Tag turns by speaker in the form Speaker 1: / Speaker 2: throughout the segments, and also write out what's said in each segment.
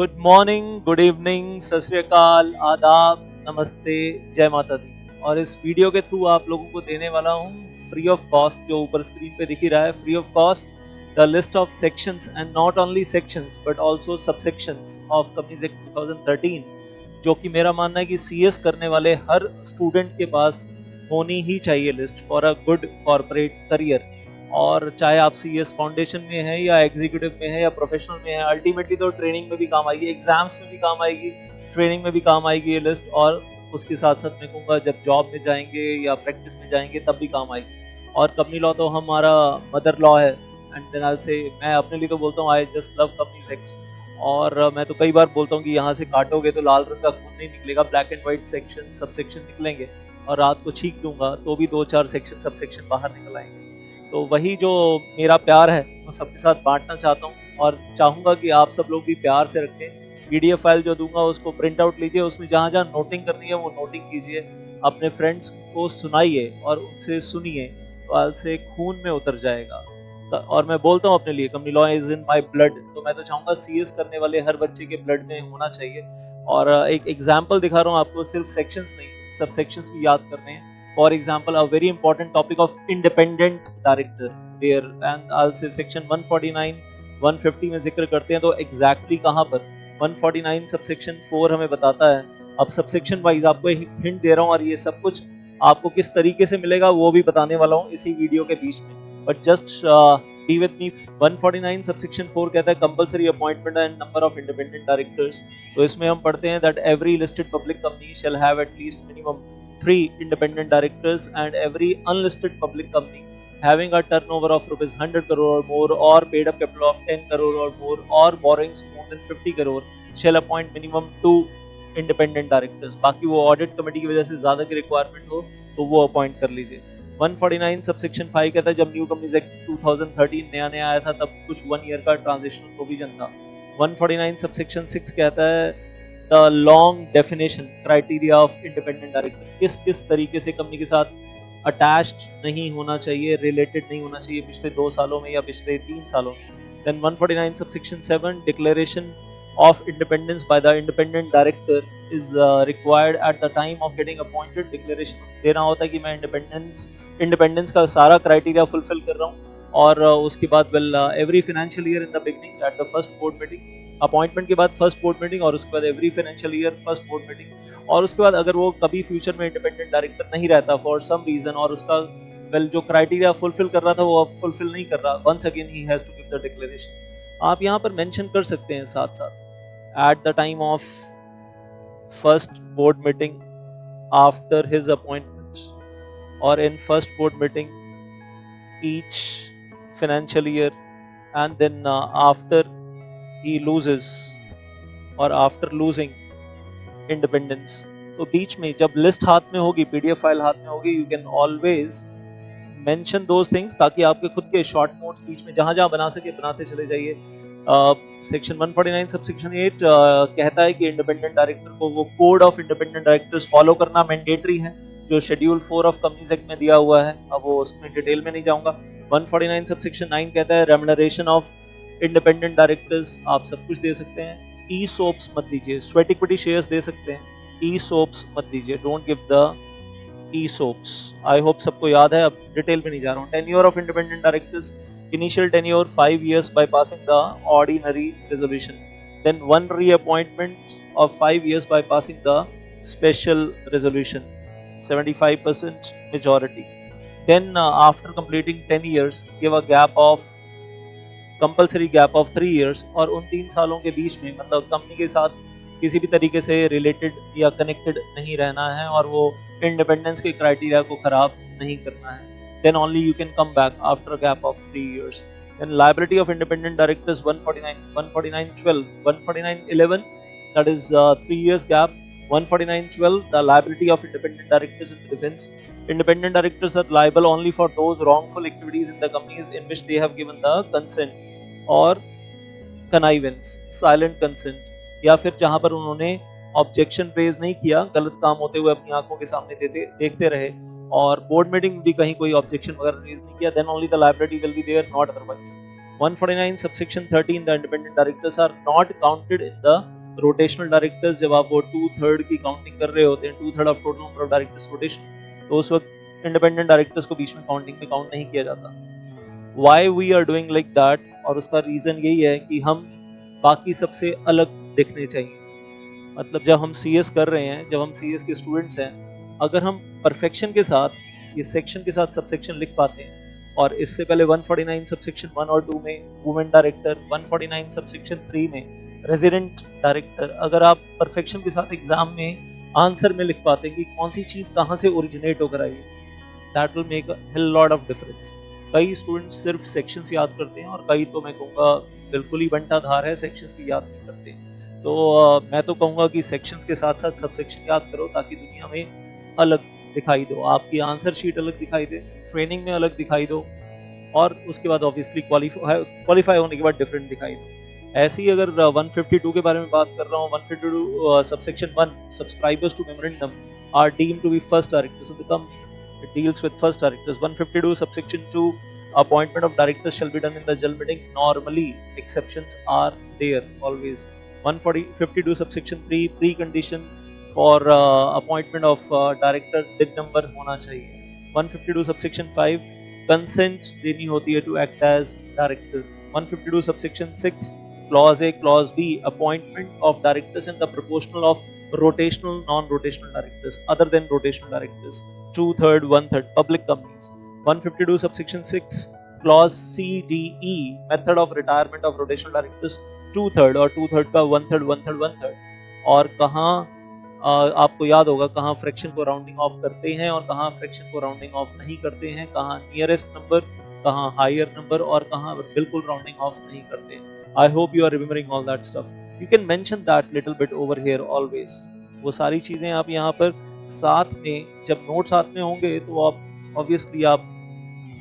Speaker 1: Good morning, good evening, सत श्री अकाल, आदाब, नमस्ते, जय माता दी। और इस वीडियो के थ्रू आप लोगों को देने वाला हूँ फ्री ऑफ कॉस्ट, जो ऊपर स्क्रीन पे दिख ही रहा है, free of cost the list of sections and not only sections but also subsections of companies act 2013, जो कि मेरा मानना है कि सीएस करने वाले हर स्टूडेंट के पास होनी ही चाहिए list for a good corporate career. और चाहे आप सीएस फाउंडेशन में है या एग्जीक्यूटिव में है या प्रोफेशनल में है, अल्टीमेटली तो ट्रेनिंग में भी काम आएगी, एग्जाम्स में भी काम आएगी, ट्रेनिंग में भी काम आएगी ये लिस्ट। और उसके साथ साथ मैं कहूँगा जब जॉब में जाएंगे या प्रैक्टिस में जाएंगे तब भी काम आएगी। और कंपनी लॉ तो हमारा मदर लॉ है। एंड देन आई से मैं अपने लिए तो बोलता हूँ I just love companies act. और मैं तो कई बार बोलता हूँ कि यहाँ से काटोगे तो लाल रंग का खून नहीं निकलेगा, black and white section sub section निकलेंगे। और रात को छींक दूंगा तो भी 2-4 सेक्शन सब सेक्शन बाहर निकल आएंगे। तो वही जो मेरा प्यार है वो सबके साथ बांटना चाहता हूँ, और चाहूंगा कि आप सब लोग भी प्यार से रखें। पीडीएफ फाइल जो दूंगा उसको प्रिंट आउट लीजिए, उसमें जहां जहां नोटिंग करनी है वो नोटिंग कीजिए, अपने फ्रेंड्स को सुनाइए और उनसे सुनिए, तो आज से खून में उतर जाएगा। और मैं बोलता हूँ अपने लिए company law is in my blood, तो मैं तो चाहूंगा सीएस करने वाले हर बच्चे के ब्लड में होना चाहिए। और एक एग्जाम्पल दिखा रहा हूँ आपको, सिर्फ सेक्शंस नहीं सब सेक्शंस भी याद करने हैं। For example, a very important topic of independent director there, and I'll say section 149, 150 में जिक्र करते हैं, तो exactly कहाँ पर 149 subsection 4 हमें बताता है। अब subsection वाइज आपको हिंट दे रहा हूँ, और ये सब कुछ आपको किस तरीके से मिलेगा वो भी बताने वाला हूँ इसी वीडियो के बीच में, but just be with me. 149 subsection 4 कहता है compulsory appointment and number of independent directors. तो इसमें हम पढ़ते हैं that every listed public company shall have at least minimum 3 independent directors, and every unlisted public company having a turnover of rupees 100 crore or more, or paid up capital of 10 crore or more, or borrowings more than 50 crore shall appoint minimum 2 independent directors। बाकी वो audit committee की वजह से ज्यादा की requirement हो तो वो अपॉइंट कर लीजिए। 149 सबसेक्शन 5 कहता है जब न्यू कंपनीज एक्ट 2013 नया नया आया था तब कुछ 1 ईयर का ट्रांजिशनल प्रोविजन था। 149 सबसेक्शन 6 कहता है the long definition criteria of independent director, किस किस तरीके से कंपनी के साथ अटैच्ड नहीं होना चाहिए, रिलेटेड नहीं होना चाहिए पिछले 2 सालों में या पिछले 3 सालों में। Then 149 subsection 7 declaration of independence by the independent director is required at the time of getting appointed। Declaration देना होता है कि मैं इंडिपेंडेंस का सारा क्राइटेरिया फुलफिल कर रहा हूँ। और उसके बाद well every financial year in the beginning at the first board meeting, appointment के बाद फर्स्ट बोर्ड मीटिंग, और उसके बाद every financial year first board meeting. और उसके बाद अगर वो कभी फ्यूचर में इंडिपेंडेंट डायरेक्टर नहीं रहता फॉर सम रीजन, और उसका वेल जो क्राइटेरिया फुलफिल कर रहा था वो अब फुलफिल नहीं कर रहा, once again he has to give the declaration. आप यहाँ पर मेंशन कर सकते हैं साथ साथ at the time of first board meeting, after his appointment, or in first board meeting each financial year, and then after he loses or after losing independence। तो बीच में जब लिस्ट हाथ में होगी, पीडीएफ फाइल हाथ में होगी, you can always mention those things, ताकि आपके खुद के शॉर्ट नोट्स बीच में जहां जहां बना सके बनाते चले जाइए। सेक्शन 149 सबसेक्शन 8 कहता है कि इंडिपेंडेंट डायरेक्टर को वो code of independent directors follow करना मैंडेटरी है, जो शेड्यूल 4 ऑफ कंपनीज एक्ट में दिया हुआ है। अब वो उसमें डिटेल में नहीं जाऊंगा। 149 सबसेक्शन 9 कहता है रेम्यूनरेशन ऑफ इंडिपेंडेंट डायरेक्टर्स आप सब कुछ दे सकते हैं, ई सोप्स मत दीजिए, स्वेट इक्विटी शेयर्स दे सकते हैं, ई सोप्स मत दीजिए, don't give the ESOPs। I hope सबको याद है, अब डिटेल में नहीं जा रहा हूँ। Tenure of independent directors, initial tenure 5 years by passing the ordinary resolution, then one reappointment of 5 years by passing the special resolution, 75% majority। Then after completing 10 years give a gap of compulsory gap of 3 years, और उन 3 सालों के बीच में मतलब company के साथ किसी भी तरीके से रिलेटेड या कनेक्टेड नहीं रहना है, और वो इंडिपेंडेंस के क्राइटेरिया को खराब नहीं करना है। Then only you can come back after a gap of 3 years। Then liability of independent directors 149 149 11 that is 3 years gap। 149 12 the liability of independent directors in defense, independent directors are liable only for those wrongful activities in the companies in which they have given the consent और connivance, silent consent, या फिर जहां पर उन्होंने objection raise नहीं किया, गलत काम होते हुए अपनी आंखों के सामने देखते रहे, और बोर्ड मीटिंग भी कहीं कोई ऑब्जेक्शन वगैरह रेज नहीं किया, then only the liability will be there, not otherwise. 149 subsection 13 the independent directors are not counted in the rotational directors. जब आप वो 2/3 की काउंटिंग कर रहे होते हैं, 2/3 of total number of directors rotation, तो उस वक्त इंडिपेंडेंट डायरेक्टर्स को बीच में काउंटिंग में काउंट नहीं किया जाता. Why we are doing like that? और उसका रीजन यही है कि हम बाकी सबसे अलग दिखने चाहिए. मतलब जब हम सीएस कर रहे हैं, जब हम सीएस के स्टूडेंट्स हैं, अगर हम परफेक्शन के साथ ये सेक्शन के साथ सबसेक्शन लिख पाते हैं, और इससे पहले 149 सबसेक्शन 1 और 2 में वुमेन डायरेक्टर, 149 सबसेक्शन 3 में रेजिडेंट डायरेक्टर, अगर आप परफेक्शन के साथ एग्जाम में आंसर में लिख पाते हैं कि कौन सी चीज कहाँ से ओरिजिनेट होकर आई, that will make a whole lot of difference. कई स्टूडेंट्स सिर्फ सेक्शंस याद करते हैं और कई तो मैं कहूँगा बिल्कुल ही बंटाधार है, सेक्शंस भी याद नहीं करते. तो मैं तो कहूँगा कि सेक्शंस के साथ साथ सब सेक्शन याद करो ताकि दुनिया में अलग दिखाई दो, आपकी आंसर शीट अलग दिखाई दे, ट्रेनिंग में अलग दिखाई दो, और उसके बाद ऑब्वियसली क्वालिफाई होने के बाद डिफरेंट दिखाई दो. ऐसे ही अगर 152 के बारे में बात कर रहा हूँ, 152 subsection 1 subscribers to memorandum are deemed to be first directors of the company. It deals with first directors. 152 subsection 2 appointment of directors shall be done in the general meeting. Normally exceptions are there always. 152 subsection 3 precondition for appointment of director दिन number होना चाहिए. 152 subsection 5 consent देनी होती है to act as director. 152 subsection 6 clause A clause B appointment of directors in the proportional of rotational non-rotational directors other than rotational directors. 2/3 1/3 public companies. 152 subsection 6 clause C D E method of retirement of rotational directors 2/3 और 2/3 का 1/3 1/3 1/3. और कहाँ आपको याद होगा कहाँ fraction को rounding off करते हैं और कहाँ फ्रैक्शन को राउंडिंग ऑफ नहीं करते हैं, कहाँ नियरेस्ट नंबर, कहाँ हायर नंबर और कहाँ बिल्कुल राउंडिंग ऑफ नहीं करते हैं. I hope you are remembering all that stuff. You can mention that little bit over here always. वो सारी चीजें आप यहाँ पर साथ में, जब नोट साथ में होंगे तो आप ऑब्वियसली आप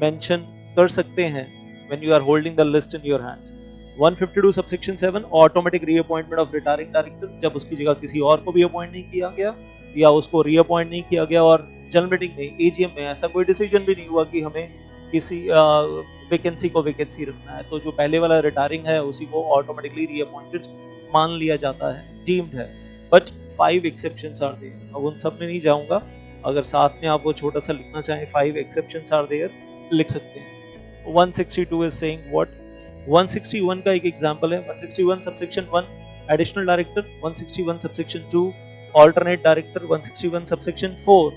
Speaker 1: मेंशन कर सकते हैं when you are holding the list in your hands. 152 subsection 7 automatic reappointment of retiring director, जब उसकी जगह किसी और को भी अपॉइंट नहीं किया गया या उसको रीअपॉइंट नहीं किया गया और जनरल मीटिंग में एजीएम में ऐसा कोई डिसीजन भी नहीं हुआ कि हमें किसी वैकेंसी को वैकेंसी रखना है, तो जो पहले वाला रिटायरिंग है उसी को ऑटोमेटिकली रीअपॉइंटेड मान लिया जाता है, डीम्ड है. But 5 exceptions are there. अब उन सब में नहीं जाऊंगा, अगर साथ में आप वो छोटा सा लिखना चाहें 5 एक्सेप्शंस आर देयर लिख सकते हैं. 162 इज सेइंग व्हाट. 161 का एक एग्जांपल है. 161 subsection 1 additional director, 161 subsection 2 alternate director, 161 subsection 4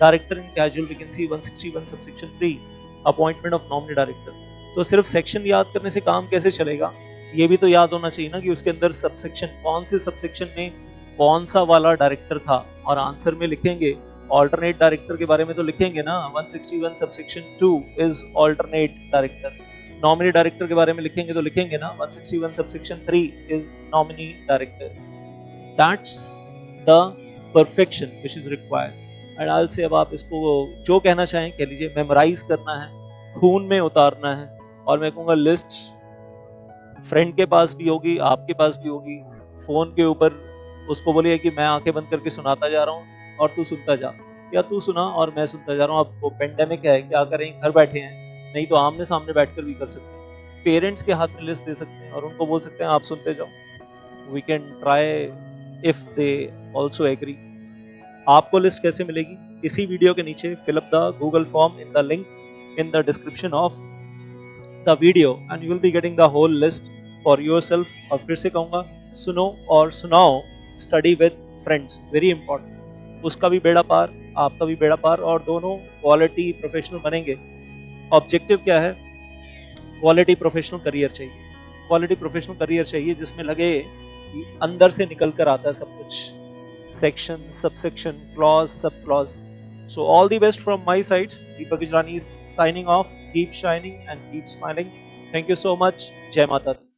Speaker 1: director in casual vacancy, 161 subsection 3 appointment of nominee director. तो सिर्फ सेक्शन याद करने से काम कैसे चलेगा, ये भी तो याद होना चाहिए ना कि उसके अंदर सबसेक्शन कौन से सबसेक्शन में कौन सा वाला डायरेक्टर था, और आंसर में लिखेंगे ऑल्टरनेट डायरेक्टर के बारे में तो लिखेंगे ना. 161 subsection 2 is alternate director. Nominee director के बारे में लिखेंगे तो लिखेंगे ना 161 subsection 3 is nominee director. That's the perfection which is required. And I will say अब आप इसको जो कहना चाहें कह लीजिए. मेमोराइज करना है, खून में उतारना है, और मैं कहूँगा लिस्ट फ्रेंड के पास भी होगी, आपके पास भी होगी. फोन के ऊपर उसको बोलिए कि मैं आंखें बंद करके सुनाता जा रहा हूँ और तू सुनता जा, या तू सुना और मैं सुनता जा रहा हूँ. अब पेंडेमिक है, क्या करें, घर बैठे हैं, नहीं तो आमने सामने बैठकर भी कर सकते हैं. पेरेंट्स के हाथ में लिस्ट दे सकते हैं और उनको बोल सकते हैं आप सुनते जाओ. We can try if they also agree. आपको लिस्ट कैसे मिलेगी? इसी वीडियो के नीचे fill up the Google form in the link in the description of the video and you will be getting the whole list for yourself. और फिर से कहूंगा, सुनो और सुनाओ, study with friends, very important. उसका भी बेड़ा पार, आपका भी बेड़ा पार, और दोनों क्वालिटी प्रोफेशनल बनेंगे. ऑब्जेक्टिव क्या है? क्वालिटी प्रोफेशनल करियर चाहिए. क्वालिटी प्रोफेशनल करियर चाहिए जिसमें लगे कि अंदर से निकल कर आता है सब कुछ, section, subsection, clause, subclause. So all the best from my side. Deepak Ijrani is signing off. Keep shining and keep smiling. Thank you so much. Jai Mata Di.